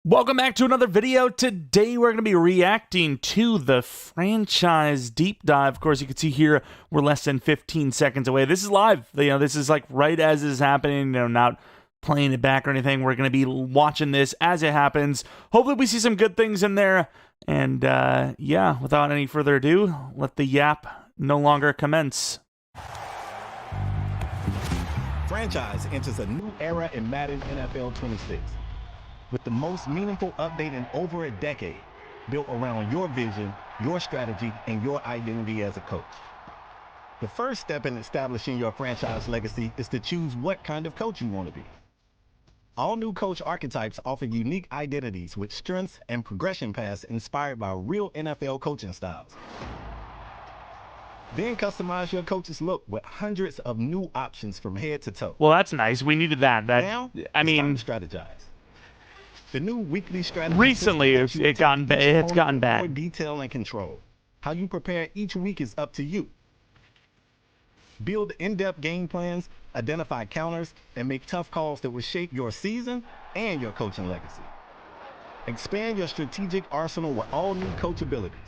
Welcome back to another video. Today we're going to be reacting to the franchise deep dive. Of course, you can see here we're less than 15 seconds away. This is live. This is like right as it's happening, not playing it back or anything. We're going to be watching this as it happens. Hopefully we see some good things in there. And yeah, without any further ado, let the yap no longer commence. Franchise enters a new era in Madden NFL 26. With the most meaningful update in over a decade, built around your vision, your strategy, and your identity as a coach. The first step in establishing your franchise legacy is to choose what kind of coach you want to be. All new coach archetypes offer unique identities with strengths and progression paths inspired by real NFL coaching styles. Then customize your coach's look with hundreds of new options from head to toe. Well, that's nice. We needed that. Now, it's time to strategize. The new weekly strategy recently it's gotten bad. More detail and control. How you prepare each week is up to you. Build in-depth game plans, identify counters, and make tough calls that will shape your season and your coaching legacy. Expand your strategic arsenal with all new coach abilities.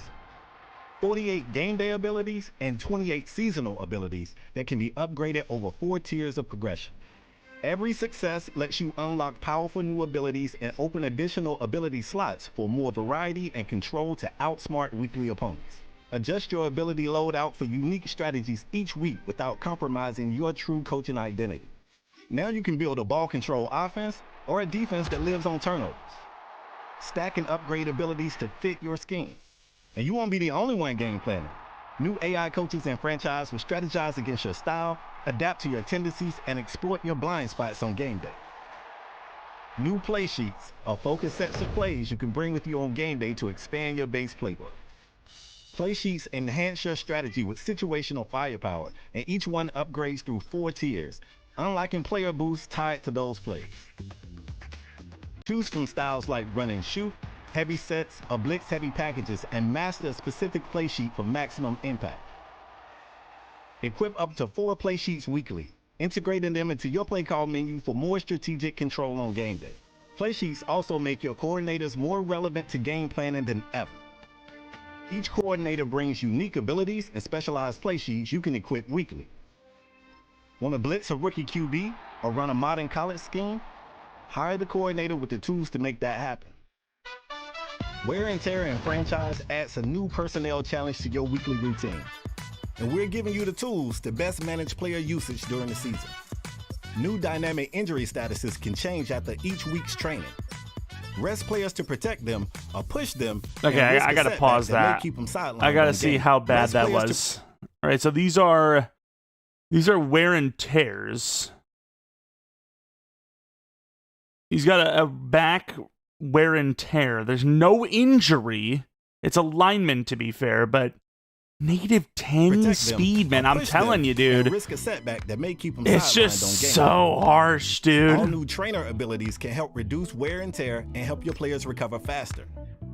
48 game day abilities and 28 seasonal abilities that can be upgraded over 4 tiers of progression. Every success lets you unlock powerful new abilities and open additional ability slots for more variety and control to outsmart weekly opponents. Adjust your ability loadout for unique strategies each week without compromising your true coaching identity. Now you can build a ball control offense or a defense that lives on turnovers. Stack and upgrade abilities to fit your scheme. And you won't be the only one game planning. New AI coaches and franchise will strategize against your style, adapt to your tendencies, and exploit your blind spots on game day. New play sheets are focused sets of plays you can bring with you on game day to expand your base playbook. Play sheets enhance your strategy with situational firepower, and each one upgrades through 4 tiers, unlocking player boosts tied to those plays. Choose from styles like run and shoot, heavy sets, or blitz-heavy packages, and master a specific play sheet for maximum impact. Equip up to 4 play sheets weekly, integrating them into your play call menu for more strategic control on game day. Play sheets also make your coordinators more relevant to game planning than ever. Each coordinator brings unique abilities and specialized play sheets you can equip weekly. Want to blitz a rookie QB or run a modern college scheme? Hire the coordinator with the tools to make that happen. Wear and tear in franchise adds a new personnel challenge to your weekly routine. And we're giving you the tools to best manage player usage during the season. New dynamic injury statuses can change after each week's training. Rest players to protect them or push them. Okay, I gotta pause that. I gotta see how bad that was. All right, so these are wear and tears. He's got a back wear and tear. There's no injury. It's alignment, to be fair, but -10 speed, man. I'm telling you, dude. Risk a setback that may keep them it's just so harsh, dude. All new trainer abilities can help reduce wear and tear and help your players recover faster.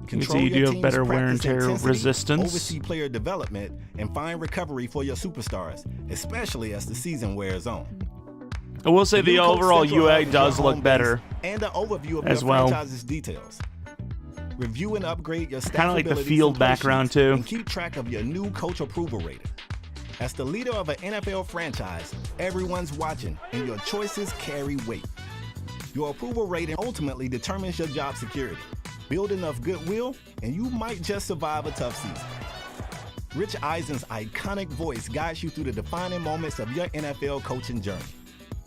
Control you do have better wear and tear resistance. Oversee player development and find recovery for your superstars, especially as the season wears on. I will say the overall UI does look better and an overview of as your well. franchise's details. Review and upgrade your kind of like the field background too. And keep track of your new coach approval rating. As the leader of an NFL franchise, everyone's watching and your choices carry weight. Your approval rating ultimately determines your job security. Build enough goodwill and you might just survive a tough season. Rich Eisen's iconic voice guides you through the defining moments of your NFL coaching journey.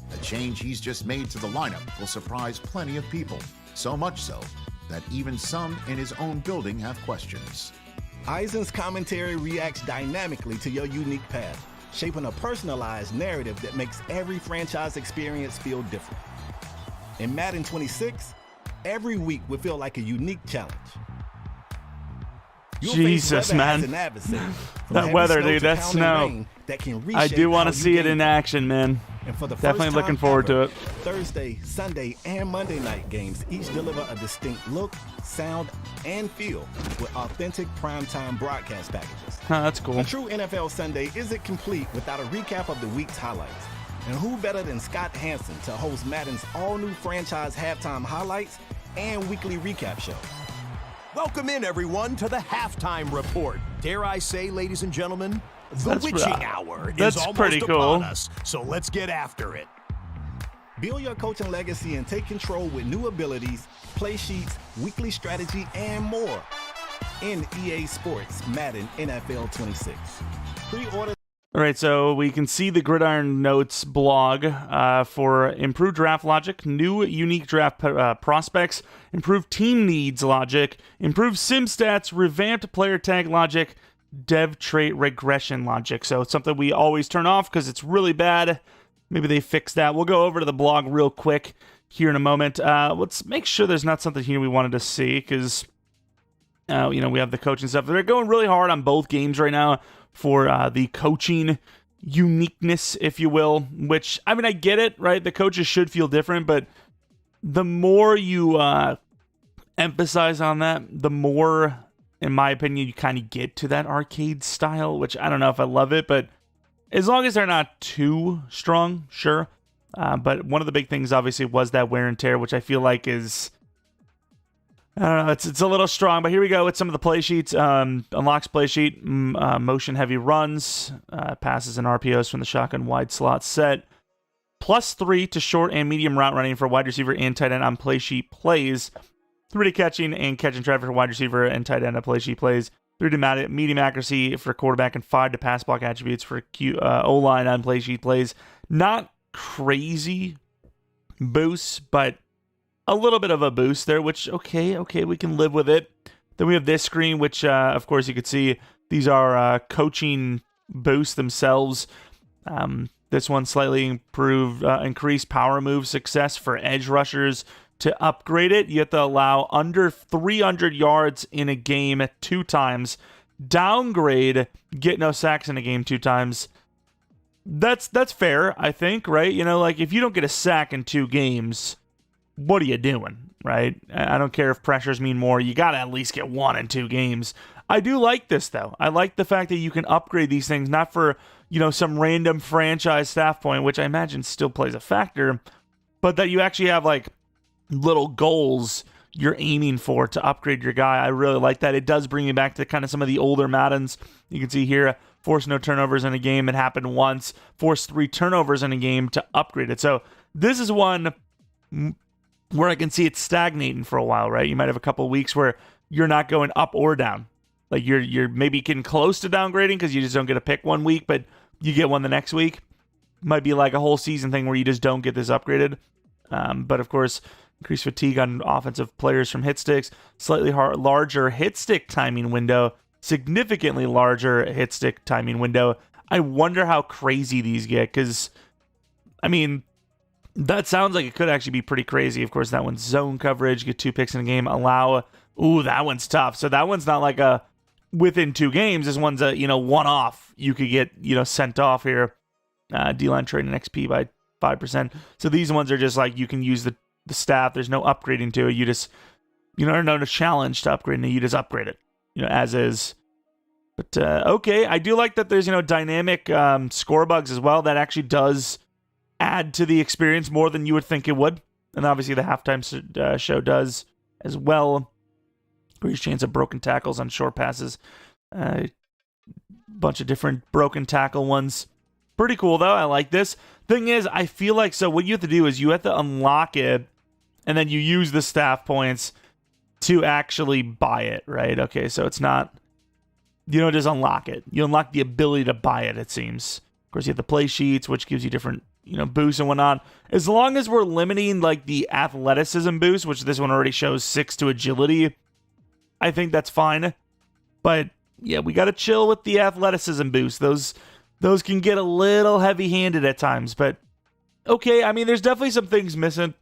The change he's just made to the lineup will surprise plenty of people, so much so that even some in his own building have questions. Eisen's commentary reacts dynamically to your unique path, shaping a personalized narrative that makes every franchise experience feel different. In Madden 26, every week will feel like a unique challenge. Jesus, man. That weather, dude, that snow. I do want to see it in action, man. And for the definitely looking forward to it. Thursday, Sunday, and Monday night games each deliver a distinct look, sound, and feel with authentic primetime broadcast packages. That's cool. A true NFL Sunday isn't complete without a recap of the week's highlights. And who better than Scott Hansen to host Madden's all-new franchise halftime highlights and weekly recap show. Welcome in, everyone, to the Halftime Report. Dare I say, ladies and gentlemen, the witching hour is almost upon us, so let's get after it. Build your coaching legacy and take control with new abilities, play sheets, weekly strategy, and more in EA Sports Madden NFL 26. Pre-order. All right, so we can see the Gridiron Notes blog for improved draft logic, new unique draft prospects, improved team needs logic, improved sim stats, revamped player tag logic, dev trait regression logic. So it's something we always turn off because it's really bad. Maybe they fix that. We'll go over to the blog real quick here in a moment. Let's make sure there's not something here we wanted to see because, we have the coaching stuff. They're going really hard on both games right now for the coaching uniqueness, if you will, which, I mean, I get it, right? The coaches should feel different, but the more you emphasize on that, the more, in my opinion, you kind of get to that arcade style, which I don't know if I love it, but as long as they're not too strong, sure. But one of the big things, obviously, was that wear and tear, which I feel like is, I don't know, it's a little strong, but here we go with some of the play sheets. Unlocks play sheet, motion heavy runs, passes and RPOs from the shotgun wide slot set. +3 to short and medium route running for wide receiver and tight end on play sheet plays. 3 to catching and catching traffic for wide receiver and tight end on play sheet plays. 3 to medium accuracy for quarterback and 5 to pass block attributes for O-line on play sheet plays. Not crazy boosts, but a little bit of a boost there, which, okay, we can live with it. Then we have this screen, which, of course, you could see these are coaching boosts themselves. This one slightly improved, increased power move success for edge rushers. To upgrade it, you have to allow under 300 yards in a game 2 times. Downgrade, get no sacks in a game 2 times. That's fair, I think, right? Like if you don't get a sack in 2 games, what are you doing, right? I don't care if pressures mean more. You got to at least get 1 in 2 games. I do like this, though. I like the fact that you can upgrade these things, not for, some random franchise staff point, which I imagine still plays a factor, but that you actually have, like, little goals you're aiming for to upgrade your guy. I really like that. It does bring you back to kind of some of the older Maddens. You can see here, force no turnovers in a game. It happened once. Force 3 turnovers in a game to upgrade it. So this is one where I can see it stagnating for a while, right? You might have a couple of weeks where you're not going up or down. Like you're maybe getting close to downgrading because you just don't get a pick one week, but you get one the next week. Might be like a whole season thing where you just don't get this upgraded. But of course, increased fatigue on offensive players from hit sticks, slightly larger hit stick timing window, significantly larger hit stick timing window. I wonder how crazy these get because, I mean, that sounds like it could actually be pretty crazy. Of course, that one's zone coverage, get 2 picks in a game, that one's tough. So that one's not like a within 2 games. This one's a, one-off. You could get, sent off here. D-line trading XP by 5%. So these ones are just like you can use the staff. There's no upgrading to it. You just, no challenge to upgrade it. You just upgrade it, as is. But, okay. I do like that there's, dynamic score bugs as well. That actually does add to the experience more than you would think it would. And obviously the halftime show does as well. Increased chance of broken tackles on short passes. Bunch of different broken tackle ones. Pretty cool, though. I like this. Thing is, I feel like, so what you have to do is you have to unlock it, and then you use the staff points to actually buy it, right? Okay, so it's not, you don't just unlock it. You unlock the ability to buy it, it seems. Of course, you have the play sheets, which gives you different, boosts and whatnot. As long as we're limiting, like, the athleticism boost, which this one already shows 6 to agility, I think that's fine. But, yeah, we got to chill with the athleticism boost. Those can get a little heavy-handed at times, but okay. I mean, there's definitely some things missing,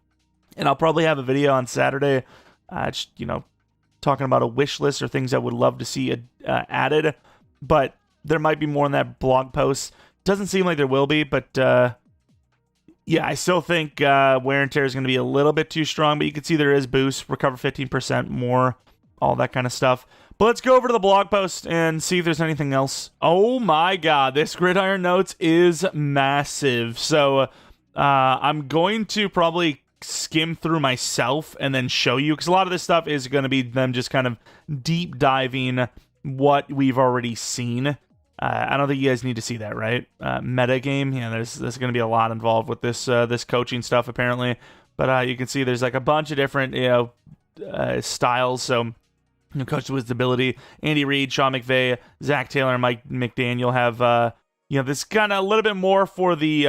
and I'll probably have a video on Saturday, talking about a wish list or things I would love to see added, but there might be more in that blog post. Doesn't seem like there will be, but yeah, I still think wear and tear is going to be a little bit too strong, but you can see there is boost, recover 15% more, all that kind of stuff. But let's go over to the blog post and see if there's anything else. Oh my god, this Gridiron Notes is massive. So I'm going to probably skim through myself and then show you, because a lot of this stuff is going to be them just kind of deep diving what we've already seen. I don't think you guys need to see that, right? Meta game, yeah, there's going to be a lot involved with this this coaching stuff apparently, but you can see there's like a bunch of different styles. So coach with ability, Andy Reid, Sean McVay, Zach Taylor, and Mike McDaniel have this kind of a little bit more for the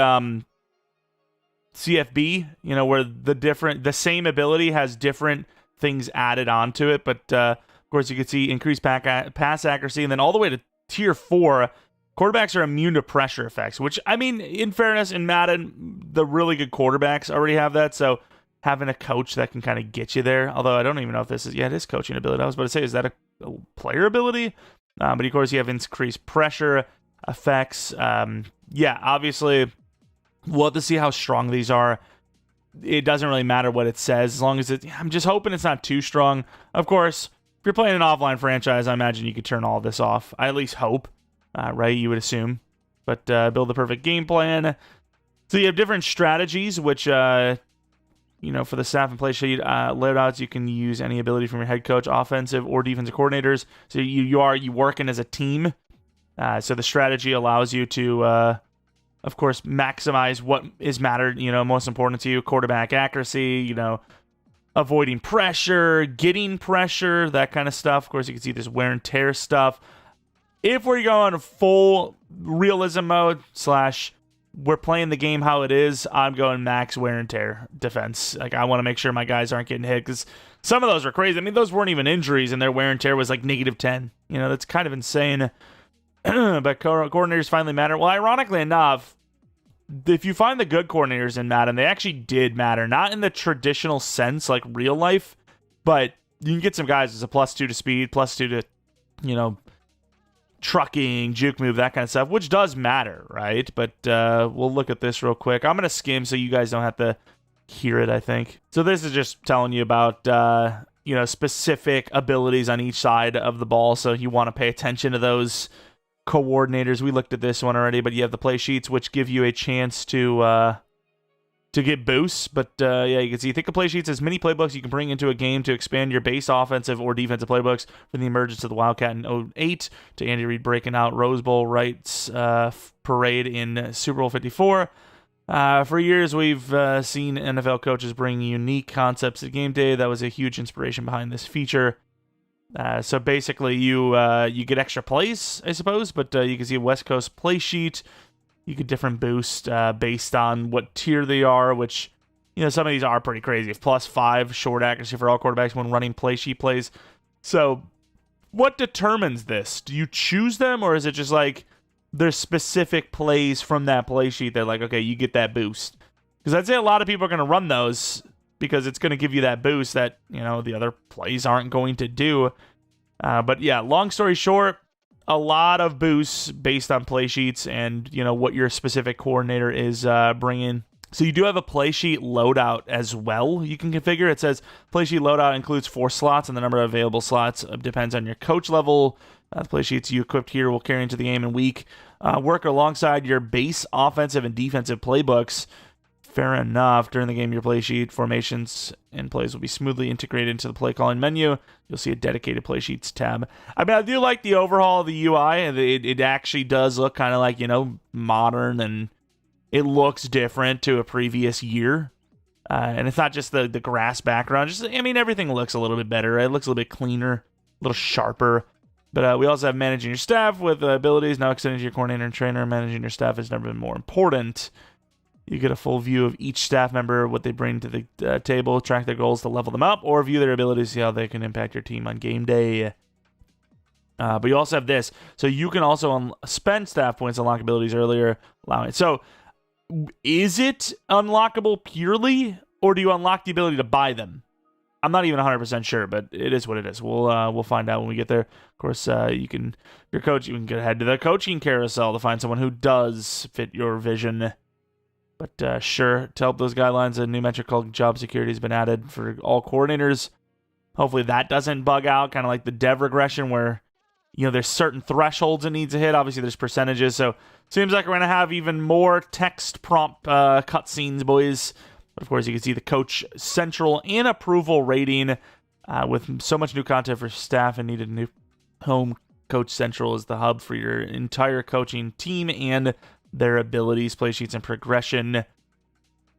CFB, where the same ability has different things added onto it, but of course you can see increased pass accuracy, and then all the way to tier 4, quarterbacks are immune to pressure effects, which, I mean, in fairness, in Madden, the really good quarterbacks already have that, so having a coach that can kind of get you there, although I don't even know if this is, it is coaching ability. I was about to say, is that a player ability? But of course you have increased pressure effects. Obviously we'll have to see how strong these are. It doesn't really matter what it says, as long as I'm just hoping it's not too strong. Of course, if you're playing an offline franchise, I imagine you could turn all this off. I at least hope, right? You would assume. But build the perfect game plan. So you have different strategies, which, for the staff and play sheet, loadouts, you can use any ability from your head coach, offensive or defensive coordinators. So you working as a team. So the strategy allows you to, of course, maximize what is mattered, most important to you, quarterback accuracy, avoiding pressure, getting pressure, that kind of stuff. Of course, you can see this wear and tear stuff. If we're going full realism mode / we're playing the game how it is, I'm going max wear and tear defense. Like, I want to make sure my guys aren't getting hit, because some of those are crazy. I mean, those weren't even injuries, and their wear and tear was like -10. That's kind of insane. But coordinators finally matter. Well, ironically enough, if you find the good coordinators in Madden, they actually did matter. Not in the traditional sense, like real life, but you can get some guys as a +2 to speed, +2 to, trucking, juke move, that kind of stuff, which does matter, right? But we'll look at this real quick. I'm going to skim so you guys don't have to hear it, I think. So this is just telling you about, specific abilities on each side of the ball, so you want to pay attention to those coordinators. We looked at this one already, but you have the play sheets, which give you a chance to get boosts. But you can see, think of play sheets as mini playbooks you can bring into a game to expand your base offensive or defensive playbooks. From the emergence of the Wildcat in 2008 to Andy Reid breaking out Rose Bowl rights parade in Super Bowl 54. For years, we've seen NFL coaches bring unique concepts to game day. That was a huge inspiration behind this feature. So basically, you get extra plays, I suppose, but you can see a West Coast play sheet. You get different boosts based on what tier they are, which, some of these are pretty crazy. +5 short accuracy for all quarterbacks when running play sheet plays. So what determines this? Do you choose them, or is it just like there's specific plays from that play sheet that, like, okay, you get that boost? Because I'd say a lot of people are going to run those because it's going to give you that boost that, the other plays aren't going to do. But yeah, long story short, a lot of boosts based on play sheets and, what your specific coordinator is bringing. So you do have a play sheet loadout as well you can configure. It says play sheet loadout includes 4 slots, and the number of available slots depends on your coach level. The play sheets you equipped here will carry into the game in week. Work alongside your base offensive and defensive playbooks. Fair enough. During the game, your play sheet formations and plays will be smoothly integrated into the play calling menu. You'll see a dedicated play sheets tab. I mean, I do like the overhaul of the UI. It actually does look kind of like, modern, and it looks different to a previous year. And it's not just the grass background. Everything looks a little bit better. It looks a little bit cleaner, a little sharper. But we also have managing your staff with abilities. Now extending to your coordinator and trainer. Managing your staff has never been more important. You get a full view of each staff member, what they bring to the table, track their goals to level them up, or view their abilities, see how they can impact your team on game day. But you also have this. So you can also spend staff points, unlock abilities earlier. So is it unlockable purely, or do you unlock the ability to buy them? I'm not even 100% sure, but it is what it is. We'll find out when we get there. Of course, you can get ahead to the coaching carousel to find someone who does fit your vision. But sure, to help those guidelines, a new metric called job security has been added for all coordinators. Hopefully that doesn't bug out, kind of like the dev regression where, there's certain thresholds it needs to hit. Obviously, there's percentages, so seems like we're going to have even more text prompt cutscenes, boys. But of course, you can see the Coach Central and approval rating with so much new content for staff and needed new home. Coach Central is the hub for your entire coaching team and their abilities, play sheets, and progression.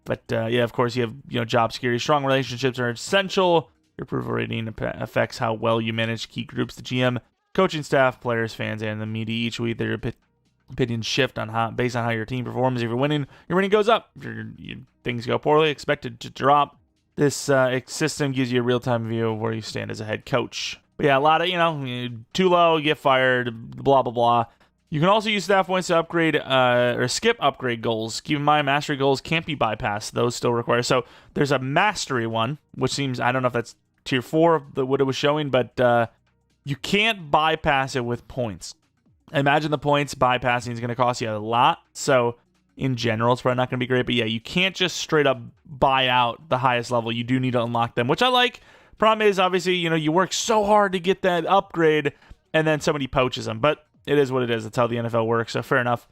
But yeah, of course, you have job security. Strong relationships are essential. Your approval rating affects how well you manage key groups, the GM, coaching staff, players, fans, and the media. Each week, their opinions shift based on how your team performs. If you're winning, your winning goes up. If things go poorly, expected to drop. This system gives you a real-time view of where you stand as a head coach. But yeah, a lot of, too low, get fired, blah, blah, blah. You can also use staff points to upgrade or skip upgrade goals. Keep in mind, mastery goals can't be bypassed. Those still require. So there's a mastery one, which seems, I don't know if that's tier 4 of what it was showing, but you can't bypass it with points. Imagine the points bypassing is going to cost you a lot. So in general, it's probably not going to be great. But yeah, you can't just straight up buy out the highest level. You do need to unlock them, which I like. Problem is, obviously, you work so hard to get that upgrade, and then somebody poaches them. But it is what it is. That's how the NFL works, so fair enough.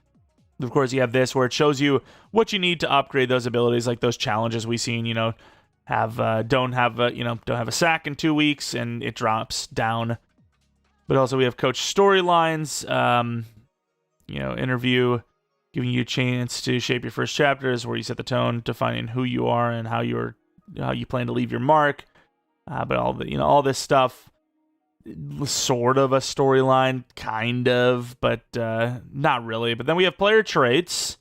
Of course, you have this where it shows you what you need to upgrade those abilities, like those challenges we've seen, don't have a sack in 2 weeks, and it drops down. But also we have coach storylines, interview, giving you a chance to shape your first chapters, where you set the tone, defining who you are and how you plan to leave your mark. But all this stuff, sort of a storyline, kind of, but not really. But then we have player traits.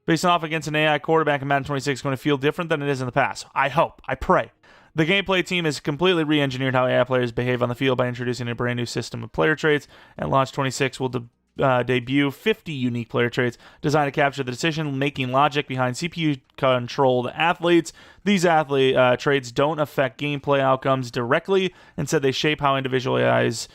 Facing off against an AI quarterback in Madden 26 is going to feel different than it is in the past. I hope. I pray. The gameplay team has completely re-engineered how AI players behave on the field by introducing a brand new system of player traits. At launch, 26 will debut 50 unique player traits designed to capture the decision-making logic behind CPU-controlled athletes. These traits don't affect gameplay outcomes directly. Instead, they shape how individual AI's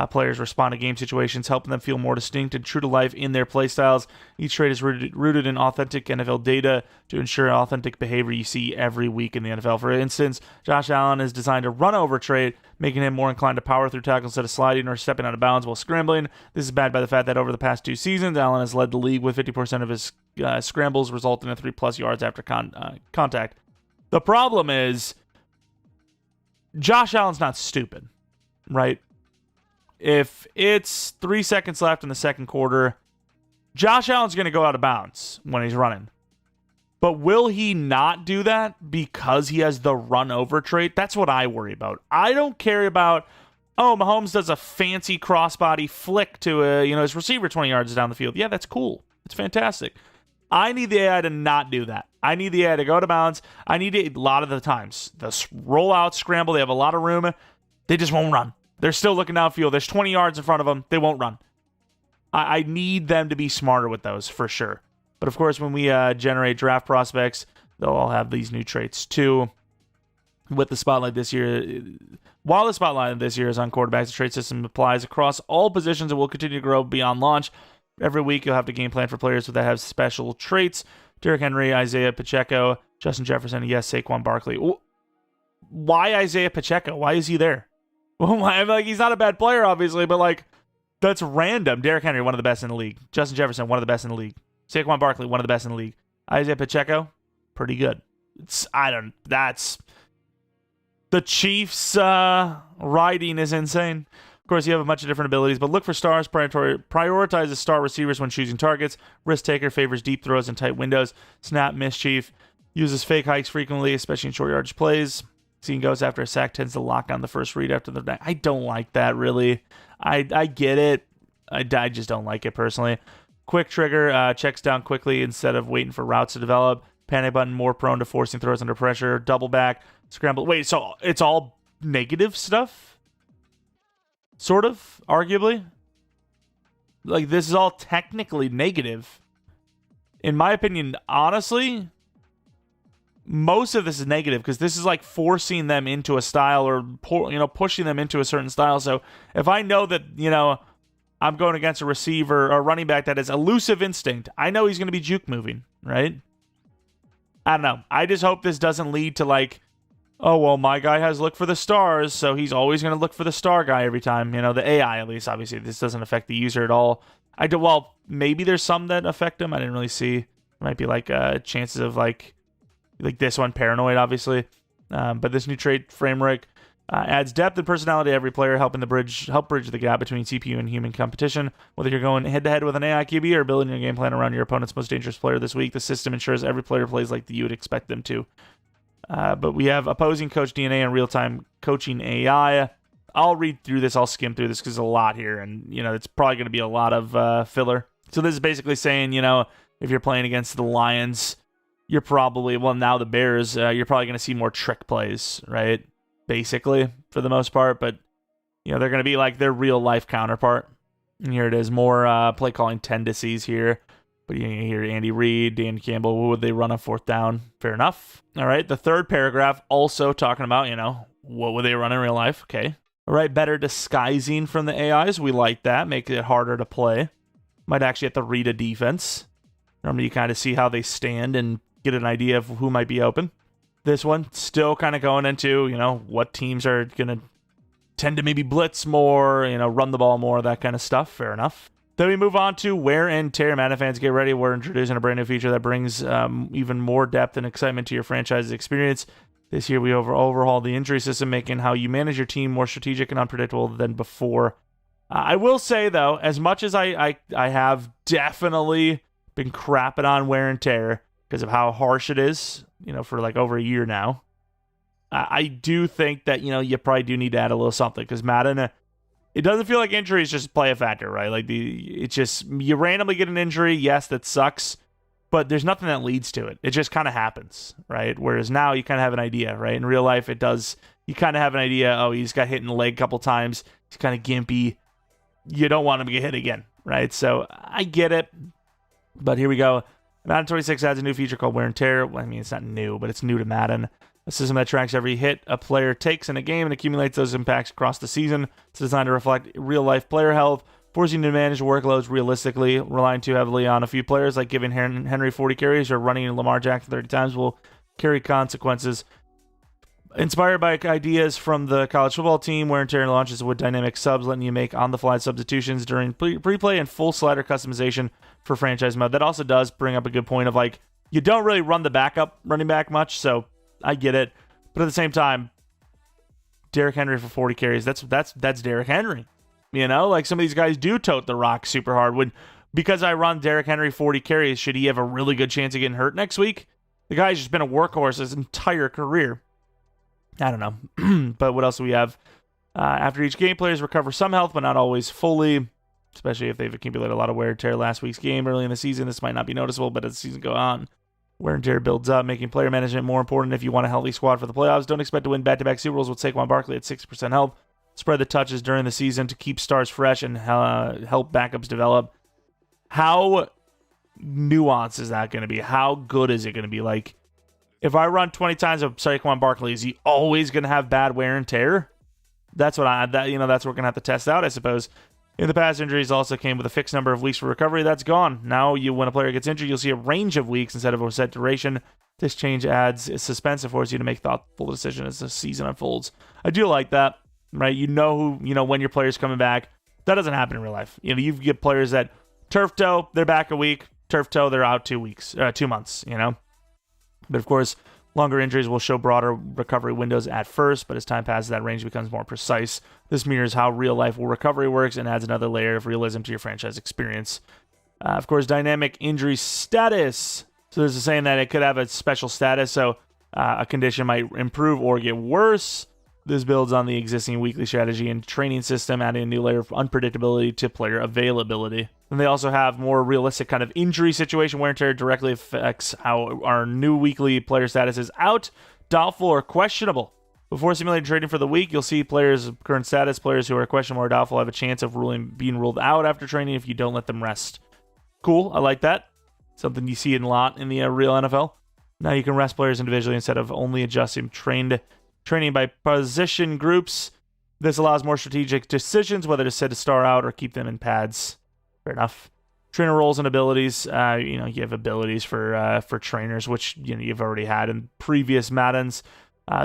players respond to game situations, helping them feel more distinct and true to life in their playstyles. Each trait is rooted in authentic NFL data to ensure authentic behavior you see every week in the NFL. For instance, Josh Allen is designed a run-over trait, making him more inclined to power through tackles instead of sliding or stepping out of bounds while scrambling. This is backed by the fact that over the past 2 seasons, Allen has led the league with 50% of his scrambles resulting in 3+ yards after contact. The problem is, Josh Allen's not stupid, right? If it's 3 seconds left in the second quarter, Josh Allen's going to go out of bounds when he's running. But will he not do that because he has the run-over trait? That's what I worry about. I don't care about, Mahomes does a fancy crossbody flick to his receiver 20 yards down the field. Yeah, that's cool. It's fantastic. I need the AI to not do that. I need the AI to go out of bounds. I need it a lot of the times. The rollout, scramble, they have a lot of room. They just won't run. They're still looking downfield. There's 20 yards in front of them. They won't run. I need them to be smarter with those, for sure. But, of course, when we generate draft prospects, they'll all have these new traits, too. With the spotlight this year, while the spotlight this year is on quarterbacks, the trait system applies across all positions and will continue to grow beyond launch. Every week, you'll have to game plan for players that have special traits. Derrick Henry, Isaiah Pacheco, Justin Jefferson, and yes, Saquon Barkley. Why Isaiah Pacheco? Why is he there? Well, he's not a bad player, obviously, but, that's random. Derrick Henry, one of the best in the league. Justin Jefferson, one of the best in the league. Saquon Barkley, one of the best in the league. Isaiah Pacheco, pretty good. That's... The Chiefs' riding is insane. Of course, you have a bunch of different abilities, but look for stars. Prioritizes star receivers when choosing targets. Risk taker favors deep throws and tight windows. Snap mischief. Uses fake hikes frequently, especially in short yardage plays. Seeing goes after a sack, tends to lock on the first read after the... I don't like that, really. I get it. I just don't like it, personally. Quick trigger, checks down quickly instead of waiting for routes to develop. Panic button, more prone to forcing throws under pressure. Double back, scramble. Wait, so it's all negative stuff? Sort of, arguably? This is all technically negative. In my opinion, honestly... Most of this is negative because this is forcing them into a style or pushing them into a certain style. So if I know that I'm going against a receiver or running back that has elusive instinct, I know he's going to be juke moving, right? I don't know. I just hope this doesn't lead to my guy has look for the stars, so he's always going to look for the star guy every time. The AI at least. Obviously, this doesn't affect the user at all. Maybe there's some that affect him. I didn't really see. It might be chances of Like this one, Paranoid, obviously. But this new trait framework adds depth and personality to every player, help bridge the gap between CPU and human competition. Whether you're going head-to-head with an AI QB or building your game plan around your opponent's most dangerous player this week, the system ensures every player plays like you would expect them to. But we have opposing coach DNA and real-time coaching AI. I'll read through this. I'll skim through this because there's a lot here, and it's probably going to be a lot of filler. So this is basically saying, if you're playing against the Lions, you're probably, now the Bears, you're probably going to see more trick plays, right? Basically, for the most part, but they're going to be like their real life counterpart. And here it is, more play calling tendencies here. But you hear Andy Reid, Dan Campbell, what would they run on fourth down? Fair enough. All right, the third paragraph also talking about, what would they run in real life? Okay. All right, better disguising from the AIs. We like that. Make it harder to play. Might actually have to read a defense. Normally you kind of see how they stand and get an idea of who might be open. This one, still kind of going into, what teams are going to tend to maybe blitz more, run the ball more, that kind of stuff. Fair enough. Then we move on to wear and tear. Madden fans, get ready. We're introducing a brand new feature that brings even more depth and excitement to your franchise's experience. This year, we overhaul the injury system, making how you manage your team more strategic and unpredictable than before. I will say, though, as much as I have definitely been crapping on wear and tear because of how harsh it is, for like over a year now, I do think that, you probably do need to add a little something because Madden, it doesn't feel like injuries just play a factor, right? Like it's just, you randomly get an injury. Yes, that sucks, but there's nothing that leads to it. It just kind of happens, right? Whereas now you kind of have an idea, right? In real life, it does, you kind of have an idea. Oh, he's got hit in the leg a couple times. He's kind of gimpy. You don't want him to get hit again, right? So I get it, but here we go. Madden 26 adds a new feature called Wear and Tear. Well, I mean, it's not new, but it's new to Madden. A system that tracks every hit a player takes in a game and accumulates those impacts across the season. It's designed to reflect real-life player health, forcing you to manage workloads realistically. Relying too heavily on a few players, like giving Henry 40 carries or running Lamar Jackson 30 times, will carry consequences. Inspired by ideas from the college football team, Wear and Tear launches with dynamic subs, letting you make on-the-fly substitutions during pre-play and full slider customization for franchise mode. That also does bring up a good point of, like, you don't really run the backup running back much, so I get it. But at the same time, Derrick Henry for 40 carries, that's Derrick Henry. Like some of these guys do tote the rock super hard. Because I run Derrick Henry 40 carries, should he have a really good chance of getting hurt next week? The guy's just been a workhorse his entire career. I don't know. But what else do we have? After each game, players recover some health, but not always fully, especially if they've accumulated a lot of wear and tear last week's game early in the season. This might not be noticeable, but as the season goes on, wear and tear builds up, making player management more important if you want a healthy squad for the playoffs. Don't expect to win back-to-back Super Bowls with Saquon Barkley at 60% health. Spread the touches during the season to keep stars fresh and help backups develop. How nuanced is that going to be? How good is it going to be? Like, if I run 20 times of Saquon Barkley, is he always going to have bad wear and tear? That's what that's what we're going to have to test out, I suppose. In the past, injuries also came with a fixed number of weeks for recovery. That's gone. Now, when a player gets injured, you'll see a range of weeks instead of a set duration. This change adds suspense and forces you to make thoughtful decisions as the season unfolds. I do like that, right? When your player's coming back. That doesn't happen in real life. You get players that turf toe, they're back a week. Turf toe, they're out 2 months, But of course, longer injuries will show broader recovery windows at first, but as time passes, that range becomes more precise. This mirrors how real-life recovery works and adds another layer of realism to your franchise experience. Of course, dynamic injury status. So there's a saying that it could have a special status, so a condition might improve or get worse. This builds on the existing weekly strategy and training system, adding a new layer of unpredictability to player availability. And they also have more realistic kind of injury situation. Wear and tear directly affects how our new weekly player status is out, doubtful, or questionable. Before simulating trading for the week, you'll see players' current status. Players who are questionable or doubtful have a chance of being ruled out after training if you don't let them rest. Cool, I like that. Something you see a lot in the real NFL. Now you can rest players individually instead of only adjusting training by position groups. This allows more strategic decisions, whether to set a star out or keep them in pads. Fair enough. Trainer roles and abilities. You have abilities for trainers, which you've already had in previous Maddens.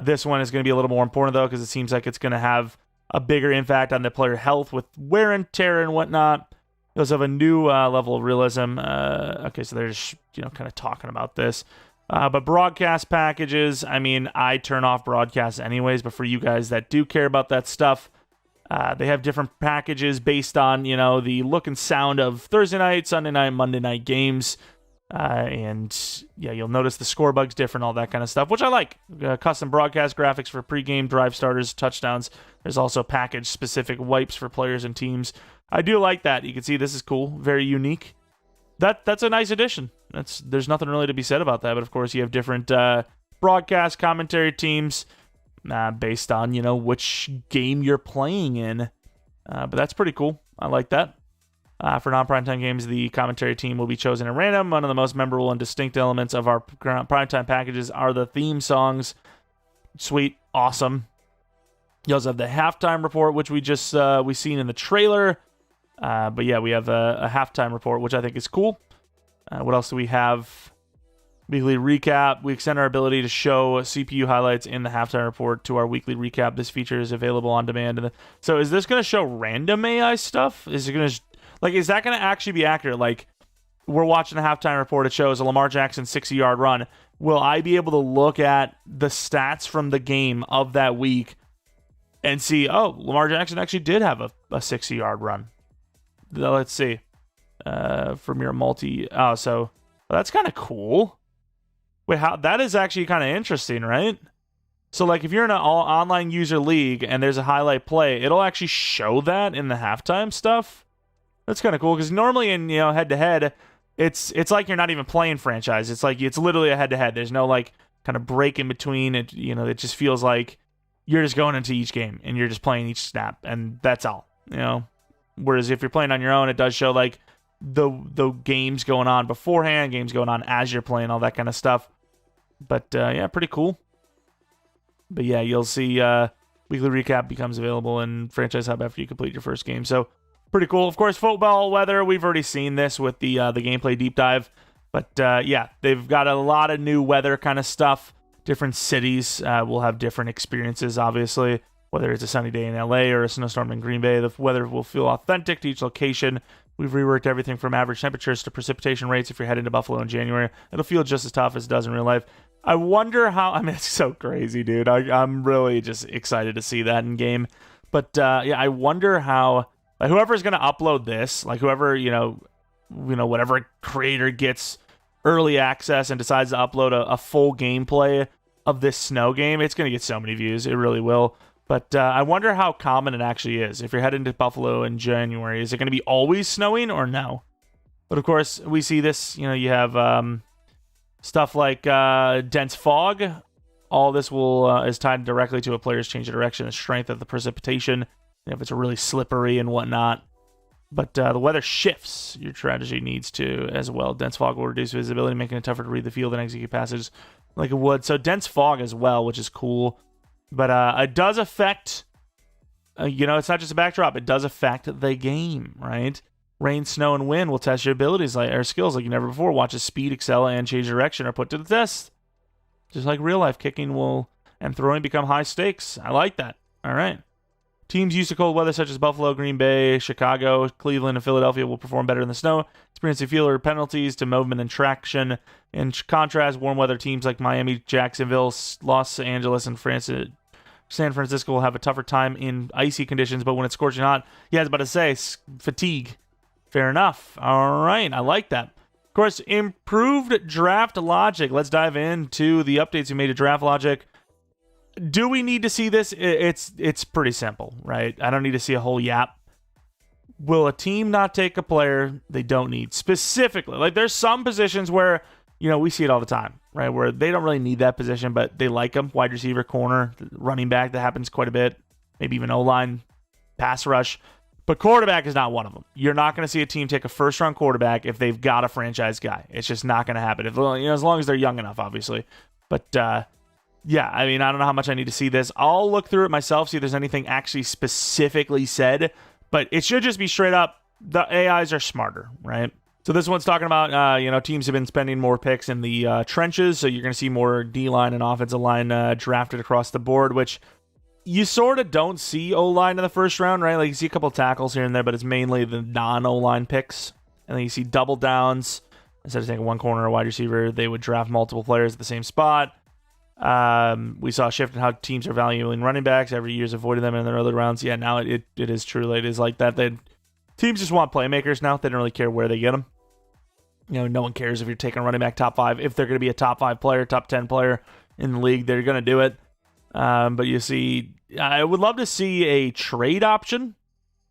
This one is going to be a little more important, though, because it seems like it's going to have a bigger impact on the player health with wear and tear and whatnot. You also have a new level of realism. Okay, so they're just kind of talking about this. But broadcast packages, I mean, I turn off broadcasts anyways, but for you guys that do care about that stuff, they have different packages based on, the look and sound of Thursday night, Sunday night, Monday night games. And yeah, you'll notice the score bug's different, all that kind of stuff, which I like. Custom broadcast graphics for pregame, drive starters, touchdowns. There's also package-specific wipes for players and teams. I do like that. You can see this is cool, very unique. That's a nice addition. There's nothing really to be said about that, but of course you have different broadcast commentary teams based on, which game you're playing in. But that's pretty cool. I like that. For non-primetime games, the commentary team will be chosen at random. One of the most memorable and distinct elements of our primetime packages are the theme songs. Sweet. Awesome. You also have the halftime report, which we seen in the trailer. But yeah, we have a halftime report, which I think is cool. What else do we have? Weekly recap. We extend our ability to show CPU highlights in the halftime report to our weekly recap. This feature is available on demand. So is this going to show random AI stuff? Is that going to actually be accurate? Like, we're watching the halftime report. It shows a Lamar Jackson 60-yard run. Will I be able to look at the stats from the game of that week and see, Lamar Jackson actually did have a 60-yard run? Let's see. From your multi... so that's kind of cool. Wait, that is actually kind of interesting, right? So, like, if you're in an online user league and there's a highlight play, it'll actually show that in the halftime stuff. That's kind of cool, because normally in, head-to-head, it's like you're not even playing franchise. It's like, it's literally a head-to-head. There's no, like, kind of break in between. It, it just feels like you're just going into each game, and you're just playing each snap, and that's all, Whereas if you're playing on your own, it does show, like, the games going on beforehand, games going on as you're playing, all that kind of stuff. But, yeah, pretty cool. But, yeah, you'll see weekly recap becomes available in Franchise Hub after you complete your first game. So, pretty cool. Of course, football weather, we've already seen this with the gameplay deep dive. But, yeah, they've got a lot of new weather kind of stuff. Different cities will have different experiences, obviously. Whether it's a sunny day in LA or a snowstorm in Green Bay, the weather will feel authentic to each location. We've reworked everything from average temperatures to precipitation rates. If you're heading to Buffalo in January, it'll feel just as tough as it does in real life. I wonder how... I mean, it's so crazy, dude. I'm really just excited to see that in game. But, yeah, I wonder how... Like, whoever's going to upload this, like, whoever, whatever creator gets early access and decides to upload a full gameplay of this snow game, it's going to get so many views. It really will. But I wonder how common it actually is. If you're heading to Buffalo in January, is it going to be always snowing or no? But of course, we see this, you have stuff like dense fog. All this is tied directly to a player's change of direction and strength of the precipitation, if it's really slippery and whatnot. But the weather shifts. Your strategy needs to as well. Dense fog will reduce visibility, making it tougher to read the field and execute passages like it would. So dense fog as well, which is cool. But it does affect, it's not just a backdrop. It does affect the game, right? Rain, snow, and wind will test your abilities or skills like never before. Watch as speed, excel, and change direction are put to the test. Just like real life, kicking and throwing become high stakes. I like that. All right. Teams used to cold weather such as Buffalo, Green Bay, Chicago, Cleveland, and Philadelphia will perform better in the snow, experiencing fewer penalties to movement and traction. In contrast, warm weather teams like Miami, Jacksonville, Los Angeles, and San Francisco will have a tougher time in icy conditions, but when it's scorching hot, yeah, I was about to say, fatigue. Fair enough. All right, I like that. Of course, improved draft logic. Let's dive into the updates we made to draft logic. Do we need to see this? It's pretty simple, right? I don't need to see a whole yap. Will a team not take a player they don't need? Specifically, like there's some positions where, we see it all the time, right? Where they don't really need that position, but they like them. Wide receiver, corner, running back, that happens quite a bit. Maybe even O-line, pass rush. But quarterback is not one of them. You're not going to see a team take a first-round quarterback if they've got a franchise guy. It's just not going to happen. As long as they're young enough, obviously. But, yeah, I mean, I don't know how much I need to see this. I'll look through it myself, see if there's anything actually specifically said. But it should just be straight up, the AIs are smarter, right? So this one's talking about, teams have been spending more picks in the trenches, so you're going to see more D-line and offensive line drafted across the board, which you sort of don't see O-line in the first round, right? Like, you see a couple tackles here and there, but it's mainly the non-O-line picks. And then you see double downs, Instead of taking one corner or wide receiver, they would draft multiple players at the same spot. We saw a shift in how teams are valuing running backs. Every year's avoided them in their early rounds. Yeah, now it is true. It is like that. Teams just want playmakers now. They don't really care where they get them. No one cares if you're taking a running back top 5. If they're going to be a top 5 player, top 10 player in the league, they're going to do it. But you see, I would love to see a trade option.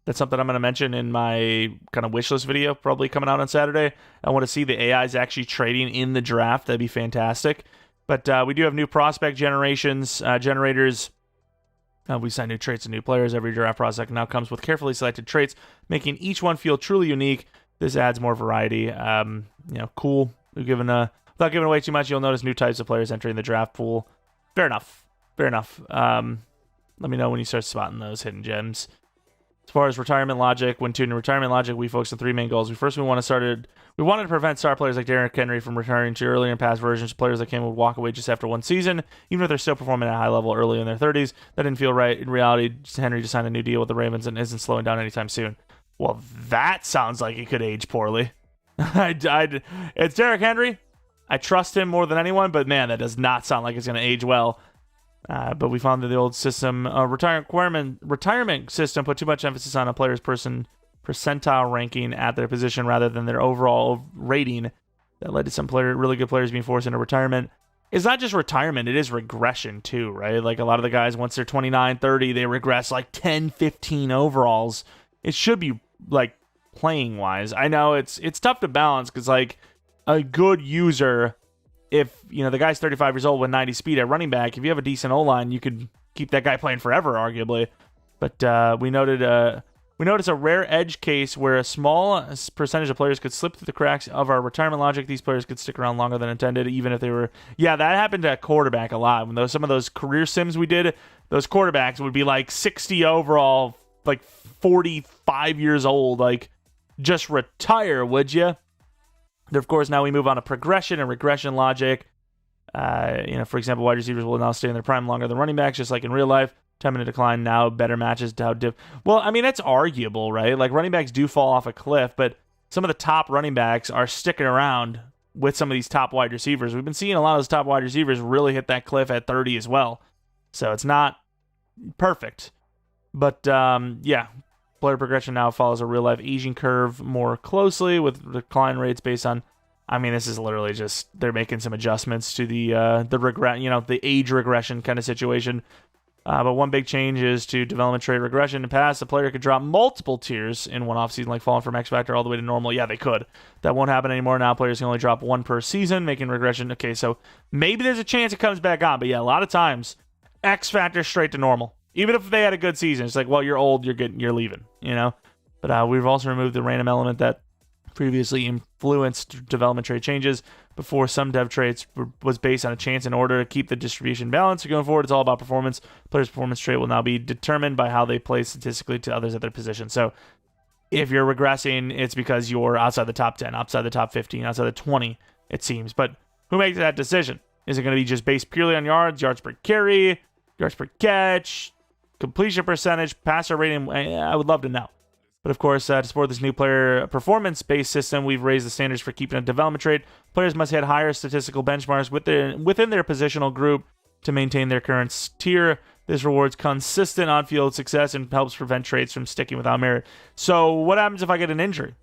That's something I'm going to mention in my kind of wish list video, probably coming out on Saturday. I want to see the AIs actually trading in the draft. That'd be fantastic. But we do have new prospect generators. We sign new traits and new players. Every draft prospect now comes with carefully selected traits, making each one feel truly unique. This adds more variety. Cool. Without giving away too much, you'll notice new types of players entering the draft pool. Fair enough. Let me know when you start spotting those hidden gems. As far as retirement logic, when tuning retirement logic, we focus on 3 main goals. We wanted to prevent star players like Jeromepkr from retiring too early in past versions. Players that would walk away just after one season, even if they're still performing at a high level early in their 30s. That didn't feel right. In reality, Henry just signed a new deal with the Ravens and isn't slowing down anytime soon. Well, that sounds like it could age poorly. It's Derrick Henry. I trust him more than anyone, but man, that does not sound like it's going to age well. But we found that the old system, retirement system, put too much emphasis on a player's percentile ranking at their position rather than their overall rating. That led to some really good players being forced into retirement. It's not just retirement, it is regression too, right? Like a lot of the guys, once they're 29, 30, they regress like 10, 15 overalls. It should be like playing wise. I know it's tough to balance because like a good user, if the guy's 35 years old with 90 speed at running back, if you have a decent O-line, you could keep that guy playing forever, arguably. But we noticed a rare edge case where a small percentage of players could slip through the cracks of our retirement logic. These players could stick around longer than intended, even if they were... Yeah, that happened at quarterback a lot. When some of those career sims we did, those quarterbacks would be like 60 overall, like 45 years old. Like, just retire, would you? Of course, now we move on to progression and regression logic. For example, wide receivers will now stay in their prime longer than running backs, just like in real life. 10-minute decline now better matches to how Well, I mean, that's arguable, right? Like, running backs do fall off a cliff, but some of the top running backs are sticking around with some of these top wide receivers. We've been seeing a lot of those top wide receivers really hit that cliff at 30 as well. So it's not perfect. But, player progression now follows a real-life aging curve more closely with decline rates based on... I mean, this is literally just... They're making some adjustments to the age regression kind of situation. But one big change is to development trait regression. In the past, a player could drop multiple tiers in one offseason, like falling from X Factor all the way to normal. Yeah, they could. That won't happen anymore. Now players can only drop one per season, making regression... Okay, so maybe there's a chance it comes back on. But yeah, a lot of times, X Factor straight to normal. Even if they had a good season, it's like, well, you're old, you're leaving, But we've also removed the random element that previously influenced development trait changes. Before, some dev traits was based on a chance in order to keep the distribution balanced. Going forward, it's all about performance. Players' performance trait will now be determined by how they play statistically to others at their position. So if you're regressing, it's because you're outside the top 10, outside the top 15, outside the 20, it seems. But who makes that decision? Is it going to be just based purely on yards per carry, yards per catch, completion percentage, passer rating? I would love to know. But of course, to support this new player performance-based system, we've raised the standards for keeping a development trait. Players must hit higher statistical benchmarks within their positional group to maintain their current tier. This rewards consistent on-field success and helps prevent traits from sticking without merit. So what happens if I get an injury?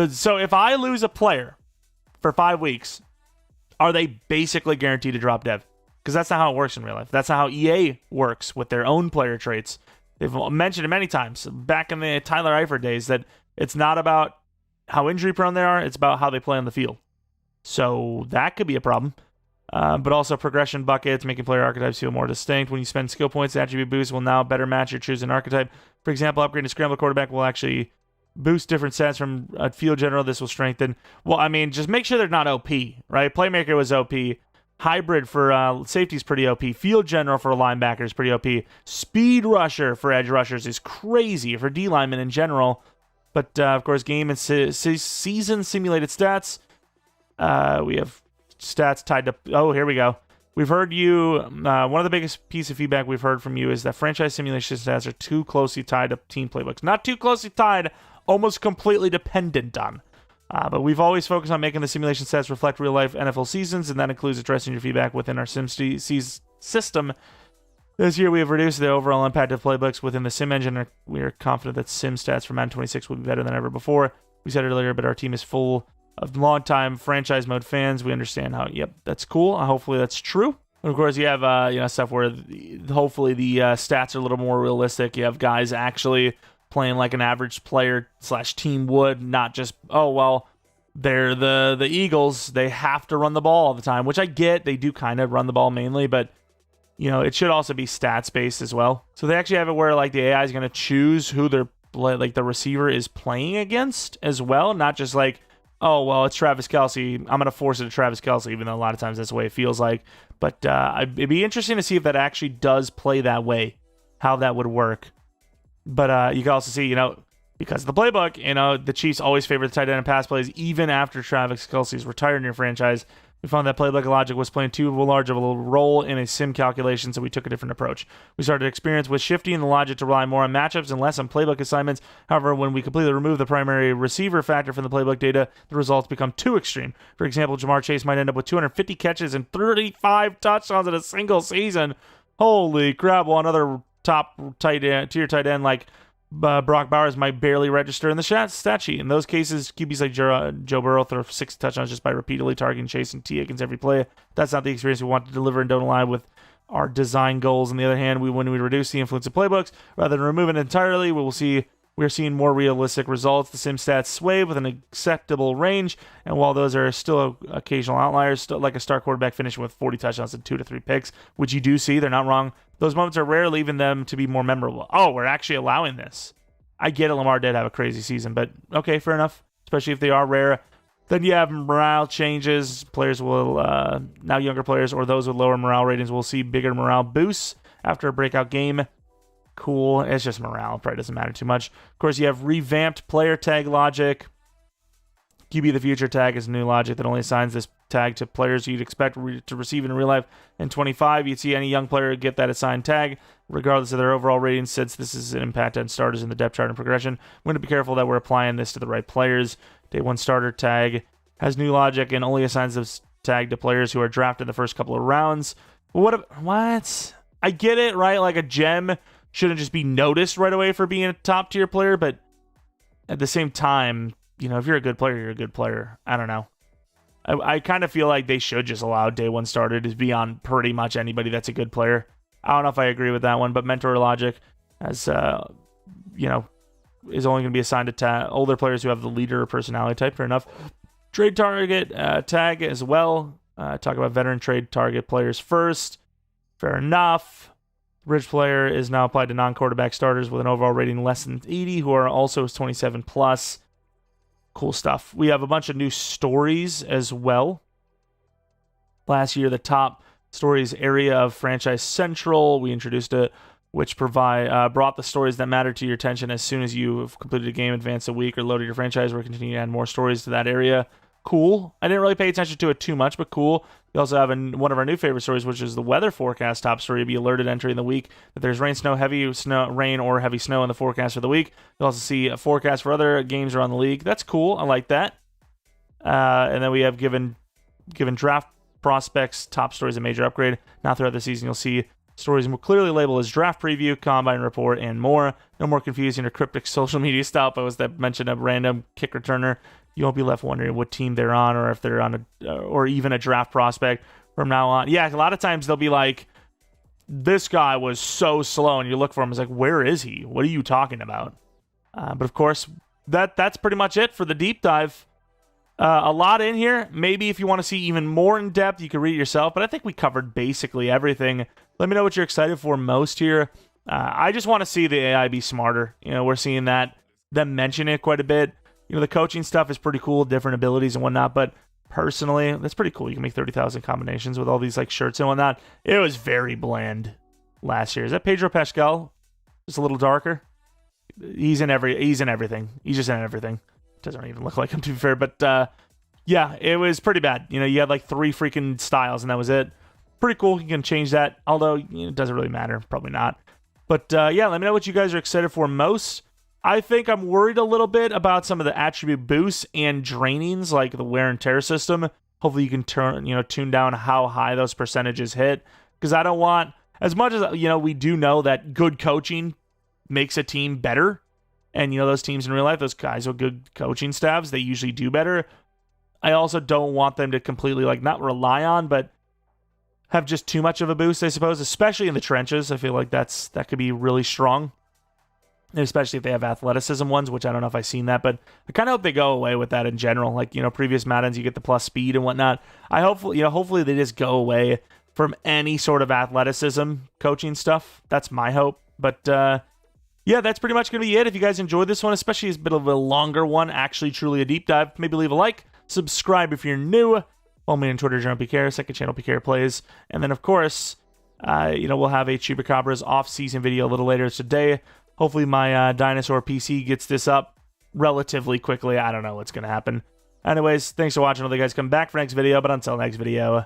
So if I lose a player for 5 weeks, are they basically guaranteed to drop dev? Because that's not how it works in real life. That's not how EA works with their own player traits. They've mentioned it many times back in the Tyler Eifert days that it's not about how injury prone they are, it's about how they play on the field. So that could be a problem. But also progression buckets, making player archetypes feel more distinct. When you spend skill points, the attribute boost will now better match your chosen archetype. For example, upgrading to scramble quarterback will actually boost different stats from a field general. This will strengthen. Well, I mean, just make sure they're not OP, right? Playmaker was OP. Hybrid for safety is pretty OP. Field general for a linebacker is pretty OP. Speed rusher for edge rushers is crazy for D linemen in general. But of course, game and season simulated stats. We have stats tied to... Oh, here we go. We've heard you... one of the biggest piece of feedback we've heard from you is that franchise simulation stats are too closely tied to team playbooks. Not too closely tied, almost completely dependent on. But we've always focused on making the simulation stats reflect real-life NFL seasons, and that includes addressing your feedback within our system. This year, we have reduced the overall impact of playbooks within the sim engine. We are confident that sim stats for Madden 26 will be better than ever before. We said it earlier, but our team is full of long-time franchise mode fans. We understand how, yep, that's cool. Hopefully that's true. And of course, you have stuff where hopefully the stats are a little more realistic. You have guys actually playing like an average player / team would, not just, oh, well, they're the Eagles. They have to run the ball all the time, which I get. They do kind of run the ball mainly, but it should also be stats-based as well. So they actually have it where like the AI is going to choose who the receiver is playing against as well, not just like, oh, well, it's Travis Kelce. I'm going to force it to Travis Kelce, even though a lot of times that's the way it feels like. But it'd be interesting to see if that actually does play that way, how that would work. But you can also see, because of the playbook, the Chiefs always favor the tight end and pass plays, even after Travis Kelce's retired in your franchise. We found that playbook logic was playing too large of a role in a sim calculation, so we took a different approach. We started to experience with shifting the logic to rely more on matchups and less on playbook assignments. However, when we completely remove the primary receiver factor from the playbook data, the results become too extreme. For example, Jamar Chase might end up with 250 catches and 35 touchdowns in a single season. Holy crap, while another top tier tight end like Brock Bowers might barely register in the stat sheet. In those cases, QBs like Joe Burrow throw 6 touchdowns just by repeatedly targeting Chase and T against every play. That's not the experience we want to deliver and don't align with our design goals. On the other hand, when we reduce the influence of playbooks, rather than remove it entirely, we're seeing more realistic results. The sim stats sway with an acceptable range, and while those are still occasional outliers, still like a star quarterback finishing with 40 touchdowns and 2 to 3 picks, which you do see, they're not wrong. Those moments are rare, leaving them to be more memorable. Oh, we're actually allowing this. I get it, Lamar did have a crazy season, but okay, fair enough, especially if they are rare. Then you have morale changes. Players will, now younger players or those with lower morale ratings will see bigger morale boosts after a breakout game. Cool. It's just morale. It probably doesn't matter too much. Of course, you have revamped player tag logic. QB the Future tag is new logic that only assigns this tag to players you'd expect to receive in real life. In 25, you'd see any young player get that assigned tag, regardless of their overall rating, since this is an impact on starters in the depth chart and progression. We're going to be careful that we're applying this to the right players. Day 1 starter tag has new logic and only assigns this tag to players who are drafted in the first couple of rounds. What? I get it, right? Like a gem shouldn't just be noticed right away for being a top tier player, but at the same time, if you're a good player, you're a good player. I don't know. I kind of feel like they should just allow day 1 starter to be on pretty much anybody that's a good player. I don't know if I agree with that one, but mentor logic as is only going to be assigned to older players who have the leader or personality type. Fair enough. Trade target tag as well. Talk about veteran trade target players first. Fair enough. Bridge player is now applied to non-quarterback starters with an overall rating less than 80 who are also 27 plus. Cool stuff. We have a bunch of new stories as well. Last year, the top stories area of Franchise Central, we introduced it, which brought the stories that matter to your attention as soon as you have completed a game, advanced a week, or loaded your franchise. We're continuing to add more stories to that area. Cool. I didn't really pay attention to it too much, but cool. We also have one of our new favorite stories, which is the weather forecast top story. You'll be alerted entering the week that there's rain, or heavy snow in the forecast for the week. You'll also see a forecast for other games around the league. That's cool. I like that. And then we have given draft prospects top stories a major upgrade. Now throughout the season, you'll see stories more clearly labeled as draft preview, combine report, and more. No more confusing or cryptic social media style posts that mention a random kick returner. You won't be left wondering what team they're on or if they're on or even a draft prospect from now on. Yeah, a lot of times they'll be like, this guy was so slow, and you look for him, it's like, where is he? What are you talking about? But of course, that's pretty much it for the deep dive. A lot in here. Maybe if you want to see even more in depth, you can read it yourself, but I think we covered basically everything. Let me know what you're excited for most here. I just want to see the AI be smarter. We're seeing them mention it quite a bit. The coaching stuff is pretty cool, different abilities and whatnot, but personally, that's pretty cool. You can make 30,000 combinations with all these like shirts and whatnot. It was very bland last year. Is that Pedro Pascal? Just a little darker? He's in everything. He's just in everything. Doesn't even look like him, to be fair, but yeah, it was pretty bad. You had like 3 freaking styles, and that was it. Pretty cool. You can change that, although it doesn't really matter. Probably not. But yeah, let me know what you guys are excited for most. I think I'm worried a little bit about some of the attribute boosts and drainings, like the wear and tear system. Hopefully you can tune down how high those percentages hit, because I don't want, as much as we do know that good coaching makes a team better, and those teams in real life, those guys with good coaching staffs, they usually do better. I also don't want them to completely not rely on, but have just too much of a boost, I suppose, especially in the trenches. I feel like that could be really strong, especially if they have athleticism ones, which I don't know if I've seen that, but I kind of hope they go away with that in general. Previous Maddens, you get the plus speed and whatnot. Hopefully they just go away from any sort of athleticism coaching stuff. That's my hope. But yeah, that's pretty much going to be it. If you guys enjoyed this one, especially it's a bit of a longer one, actually truly a deep dive, maybe leave a like, subscribe if you're new. Follow me on Twitter, Jeromepkr, second channel PK Plays. And then, of course, we'll have a Chupacabra's off-season video a little later today. Hopefully my dinosaur PC gets this up relatively quickly. I don't know what's going to happen. Anyways, thanks for watching. I'll let you guys come back for next video. But until next video,